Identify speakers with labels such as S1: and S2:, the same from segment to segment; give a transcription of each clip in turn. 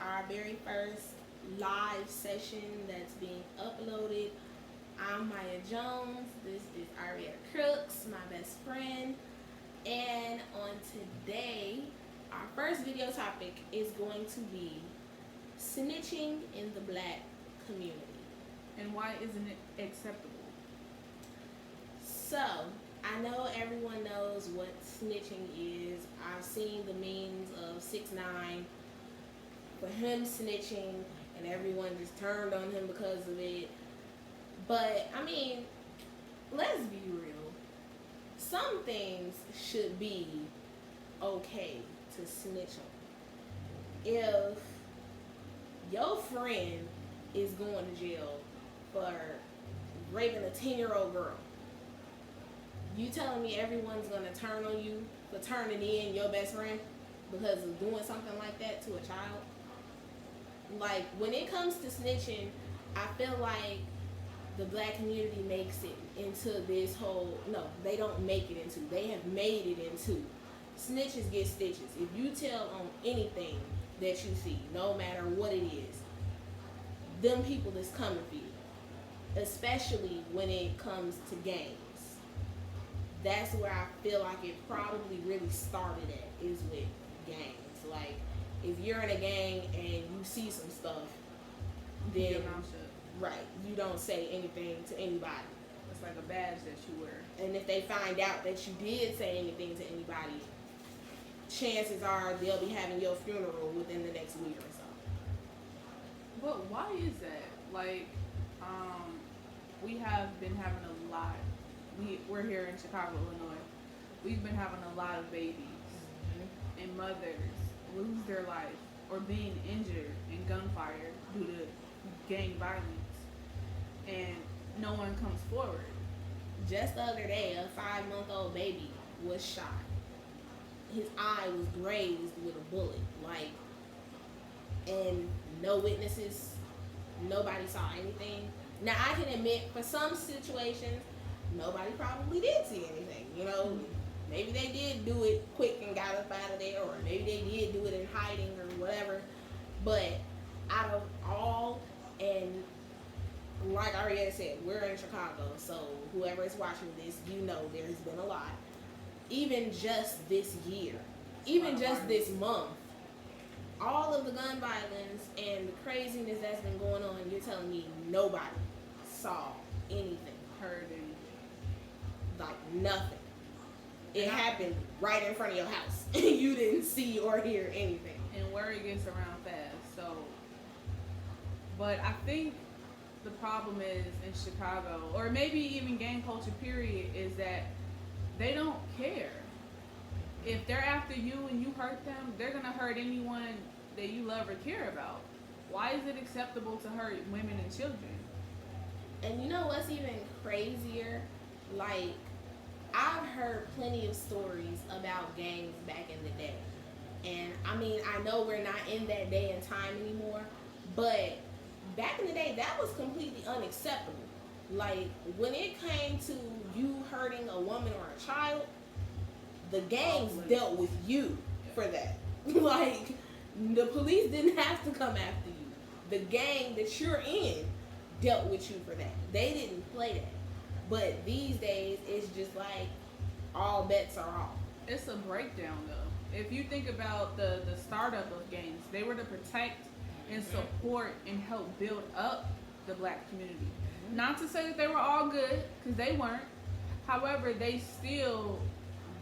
S1: our very first live session that's being uploaded. I'm Maya Jones. This is Arietta Crooks, my best friend. And on today, our first video topic is going to be snitching in the black community.
S2: And why isn't it acceptable?
S1: So, I know everyone knows what snitching is. I've seen the memes of 6ix9ine for him snitching, and everyone just turned on him because of it. But, I mean, let's be real. Some things should be okay to snitch on. If your friend is going to jail for raping a 10-year-old girl, you telling me everyone's going to turn on you for turning in your best friend because of doing something like that to a child? Like, when it comes to snitching, I feel like the black community makes it into this whole, no, they don't make it into, they have made it into snitches get stitches. If you tell on anything that you see, no matter what it is, them people is coming for you, especially when it comes to gangs. That's where I feel like it probably really started at, is with gangs. Like, if you're in a gang and you see some stuff, then right, you don't say anything to anybody.
S2: It's like a badge that you wear.
S1: And if they find out that you did say anything to anybody, chances are they'll be having your funeral within the next week or so.
S2: But why is that? Like, we have been having a lot. We're here in Chicago, Illinois. We've been having a lot of babies and mothers lose their life or being injured in gunfire due to gang violence, and no one comes forward.
S1: Just the other day, a 5-month-old baby was shot. His eye was grazed with a bullet, like, and no witnesses, nobody saw anything. Now, I can admit, for some situations, nobody probably did see anything, you know. Maybe they did do it quick and got up out of there, or maybe they did do it in hiding or whatever. But out of all, and like Arietta said, we're in Chicago, so whoever is watching this, you know there's been a lot. Even just this year, even just this month, all of the gun violence and the craziness that's been going on, you're telling me nobody saw anything,
S2: Heard anything.
S1: like nothing. It happened right in front of your house. You didn't see or hear anything.
S2: And word gets around fast. So, but I think the problem is in Chicago, or maybe even gang culture period, is that they don't care. If they're after you and you hurt them, they're gonna hurt anyone that you love or care about. Why is it acceptable to hurt women and children?
S1: And you know what's even crazier? Like, I've heard plenty of stories about gangs back in the day. And I mean, I know we're not in that day and time anymore, but back in the day, that was completely unacceptable. Like, when it came to you hurting a woman or a child, the gangs dealt with you for that. Like, the police didn't have to come after you. The gang that you're in dealt with you for that. They didn't play that. But these days, it's just like all bets are off.
S2: It's a breakdown, though. If you think about the startup of gangs, they were to protect and support and help build up the black community. Not to say that they were all good, because they weren't. However, they still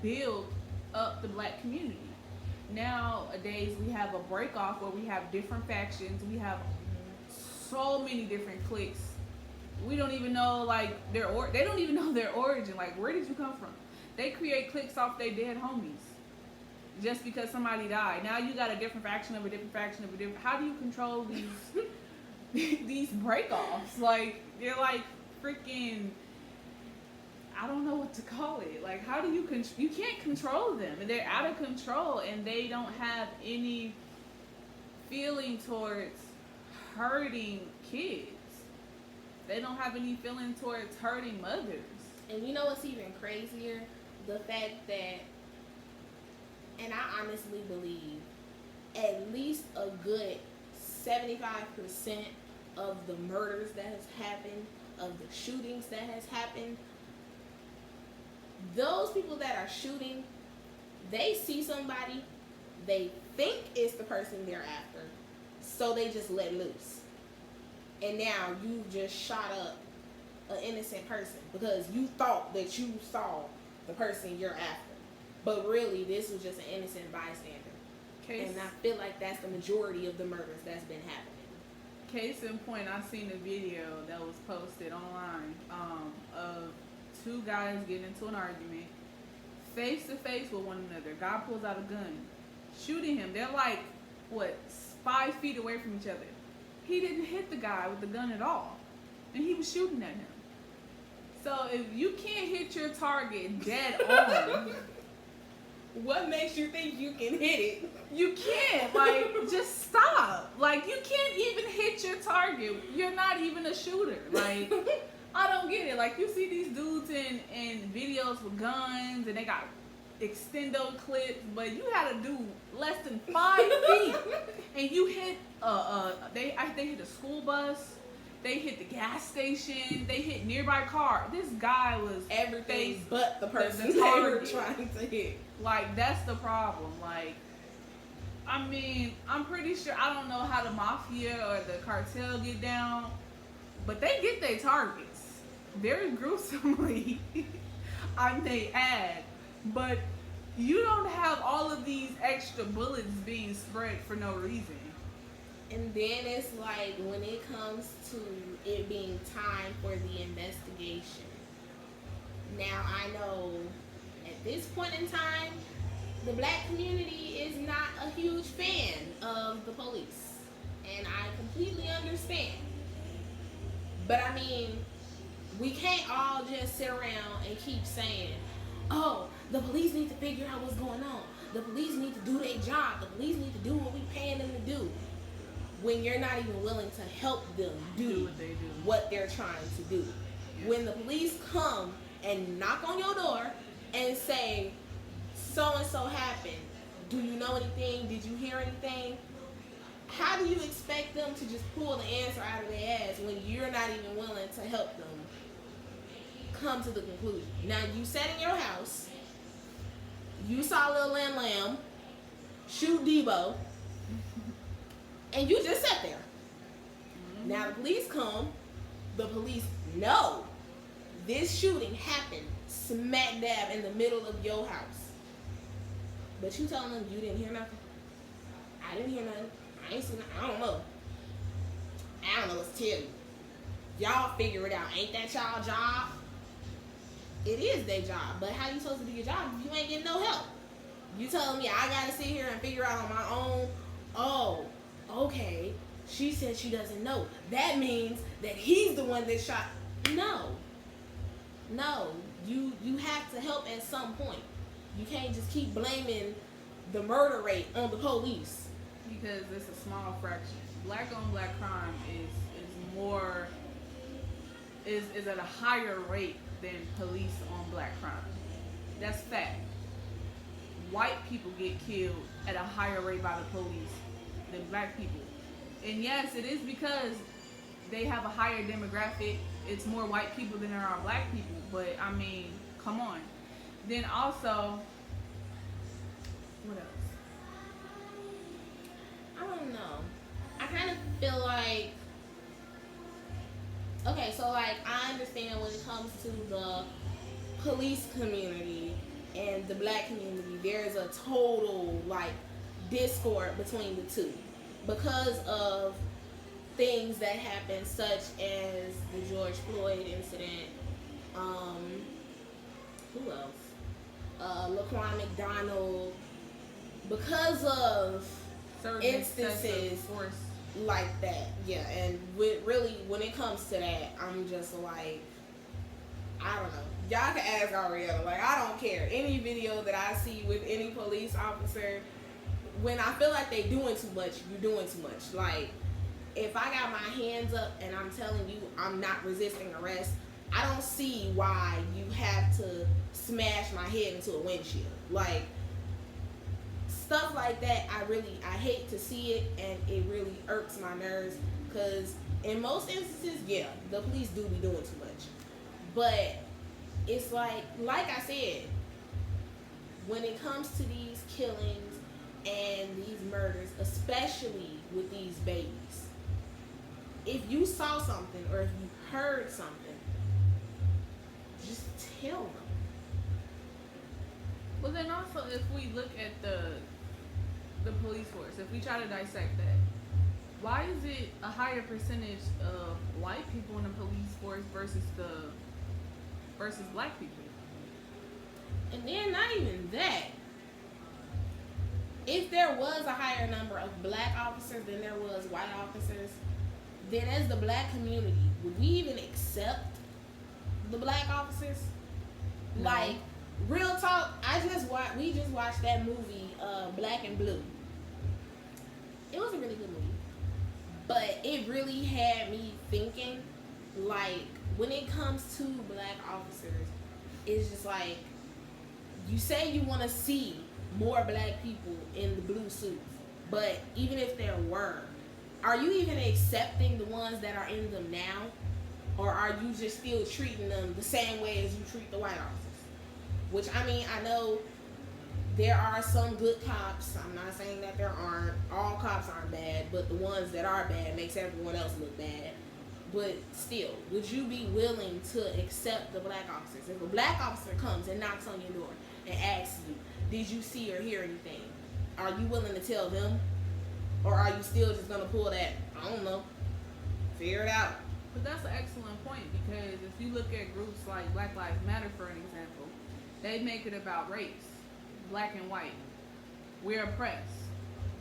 S2: build up the black community. Nowadays, we have a break off where we have different factions. We have so many different cliques. We don't even know, like, they don't even know their origin. Like, where did you come from? They create cliques off their dead homies just because somebody died. Now you got a different faction of a different faction of a different. How do you control these break-offs? Like, they're like freaking, I don't know what to call it. Like, how do you you can't control them, and they're out of control, and they don't have any feeling towards hurting kids. They don't have any feeling towards hurting mothers.
S1: And you know what's even crazier? The fact that, and I honestly believe, at least a good 75% of the murders that has happened, of the shootings that has happened, those people that are shooting, they see somebody, they think it's the person they're after, so they just let loose. And now you just shot up an innocent person because you thought that you saw the person you're after. But really, this was just an innocent bystander. And I feel like that's the majority of the murders that's been happening.
S2: Case in point, I seen a video that was posted online of two guys getting into an argument, face to face with one another. Guy pulls out a gun, shooting him. They're like, 5 feet away from each other. He didn't hit the guy with the gun at all, and he was shooting at him. So if you can't hit your target dead on,
S1: what makes you think you can hit it?
S2: You can't. Like, just stop. Like, you can't even hit your target. You're not even a shooter. Like, I don't get it. Like, you see these dudes in videos with guns, and they got extendo clips, but you had to do less than 5 feet, and you hit they hit a school bus, they hit the gas station, they hit nearby car. This guy was
S1: everything but the person they were trying to hit.
S2: Like, that's the problem. Like, I mean, I'm pretty sure, I don't know how the mafia or the cartel get down, but they get their targets very gruesomely. I may add. But you don't have all of these extra bullets being spread for no reason.
S1: And then it's like when it comes to it being time for the investigation. Now I know at this point in time, the black community is not a huge fan of the police. And I completely understand. But I mean, we can't all just sit around and keep saying, oh, the police need to figure out what's going on. The police need to do their job. The police need to do what we paying them to do. When you're not even willing to help them do what they're trying to do. Yeah. When the police come and knock on your door and say, so-and-so happened. Do you know anything? Did you hear anything? How do you expect them to just pull the answer out of their ass when you're not even willing to help them come to the conclusion? Now, you sat in your house, you saw Lil Lamb shoot Debo, and you just sat there. Mm-hmm. Now the police come, the police know this shooting happened smack dab in the middle of your house. But you telling them you didn't hear nothing? I didn't hear nothing. I ain't seen nothing. I don't know. I don't know what to tell you. Y'all figure it out. Ain't that y'all job? It is their job, but how you supposed to do your job if you ain't getting no help? You telling me I gotta sit here and figure out on my own? Oh, okay. She said she doesn't know. That means that he's the one that shot. No. You have to help at some point. You can't just keep blaming the murder rate on the police.
S2: Because it's a small fraction. Black on black crime is at a higher rate than police on black crime. That's fact. White people get killed at a higher rate by the police than black people. And yes, it is because they have a higher demographic. It's more white people than there are black people. But I mean, come on. Then also, what else?
S1: I don't know. I kind of feel like, okay, so like I understand when it comes to the police community and the black community, there's a total like discord between the two because of things that happen, such as the George Floyd incident. Who else? Laquan McDonald. Because of certain instances like that, yeah. And really, when it comes to that, I'm just like, I don't know. Y'all can ask Ariella. Like, I don't care. Any video that I see with any police officer, when I feel like they doing too much, you're doing too much. Like, if I got my hands up and I'm telling you I'm not resisting arrest, I don't see why you have to smash my head into a windshield. Like, stuff like that, I hate to see it, and it really irks my nerves, because in most instances, yeah, the police do be doing too much. But it's like I said, when it comes to these killings and these murders, especially with these babies, if you saw something or if you heard something, just tell them.
S2: Well, then also, if we look at the police force, if we try to dissect that, why is it a higher percentage of white people in the police force versus black people?
S1: And then not even that. If there was a higher number of black officers than there was white officers, then as the black community, would we even accept the black officers?
S2: No.
S1: Like, real talk, we just watched that movie, Black and Blue. It was a really good movie. But it really had me thinking, like, when it comes to black officers, it's just like, you say you want to see more black people in the blue suits, but even if there were, are you even accepting the ones that are in them now? Or are you just still treating them the same way as you treat the white officers? Which, I mean, I know there are some good cops. I'm not saying that there aren't. All cops aren't bad, but the ones that are bad makes everyone else look bad. But still, would you be willing to accept the black officers? If a black officer comes and knocks on your door and asks you, did you see or hear anything? Are you willing to tell them? Or are you still just going to pull that, I don't know, figure it out?
S2: But that's an excellent point, because if you look at groups like Black Lives Matter, for an example, they make it about race, black and white. We're oppressed.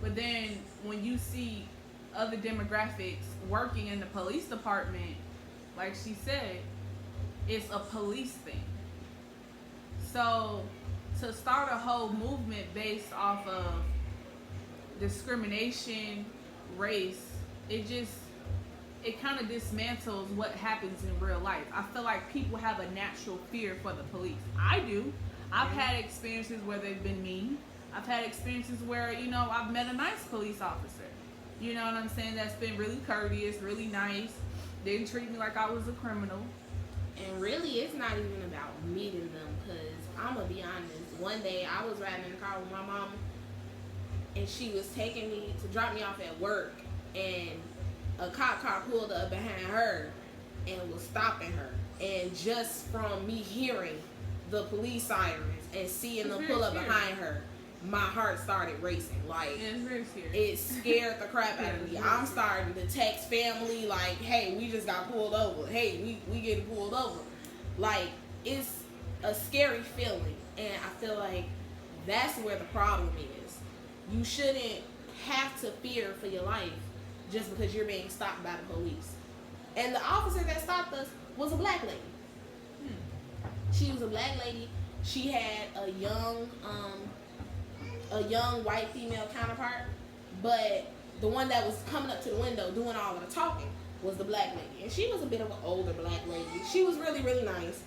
S2: But then when you see other demographics working in the police department, like she said, it's a police thing. So to start a whole movement based off of discrimination, race, it kind of dismantles what happens in real life. I feel like people have a natural fear for the police. I do. I've had experiences where they've been mean. I've had experiences where, I've met a nice police officer. You know what I'm saying? That's been really courteous, really nice. Didn't treat me like I was a criminal.
S1: And really, it's not even about meeting them, because I'm going to be honest. One day, I was riding in the car with my mom, and she was taking me to drop me off at work, and a cop car pulled up behind her and was stopping her. And just from me hearing the police sirens and seeing them pull up behind her, my heart started racing. Like,
S2: it's very scary.
S1: It scared the crap out of me. I'm starting to text family like, hey, we just got pulled over. Hey, we getting pulled over. Like, it's a scary feeling. And I feel like that's where the problem is. You shouldn't have to fear for your life just because you're being stopped by the police. And the officer that stopped us was a black lady. She was a black lady. She had a young white female counterpart, but the one that was coming up to the window doing all of the talking was the black lady. And she was a bit of an older black lady. She was really, really nice,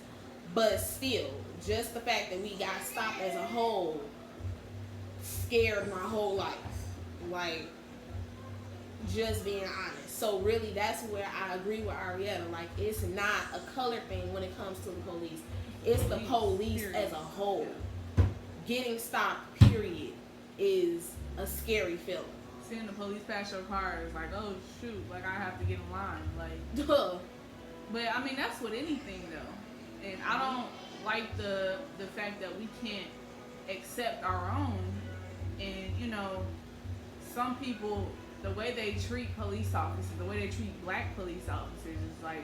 S1: but still, just the fact that we got stopped as a whole scared my whole life. Like, just being honest. So really, that's where I agree with Arietta. Like, it's not a color thing when it comes to the police. It's the police as a whole. Getting stopped, period, is a scary feeling.
S2: Seeing the police pass your car is like, oh shoot, like I have to get in line. Like,
S1: Duh.
S2: But I mean, that's with anything though. And I don't like the fact that we can't accept our own. And some people, the way they treat police officers, the way they treat black police officers is like,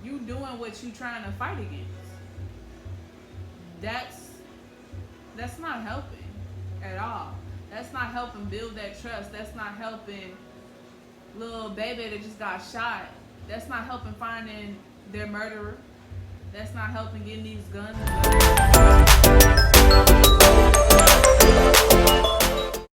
S2: you doing what you trying to fight against. That's not helping at all. That's not helping build that trust. That's not helping little baby that just got shot. That's not helping finding their murderer. That's not helping getting these guns.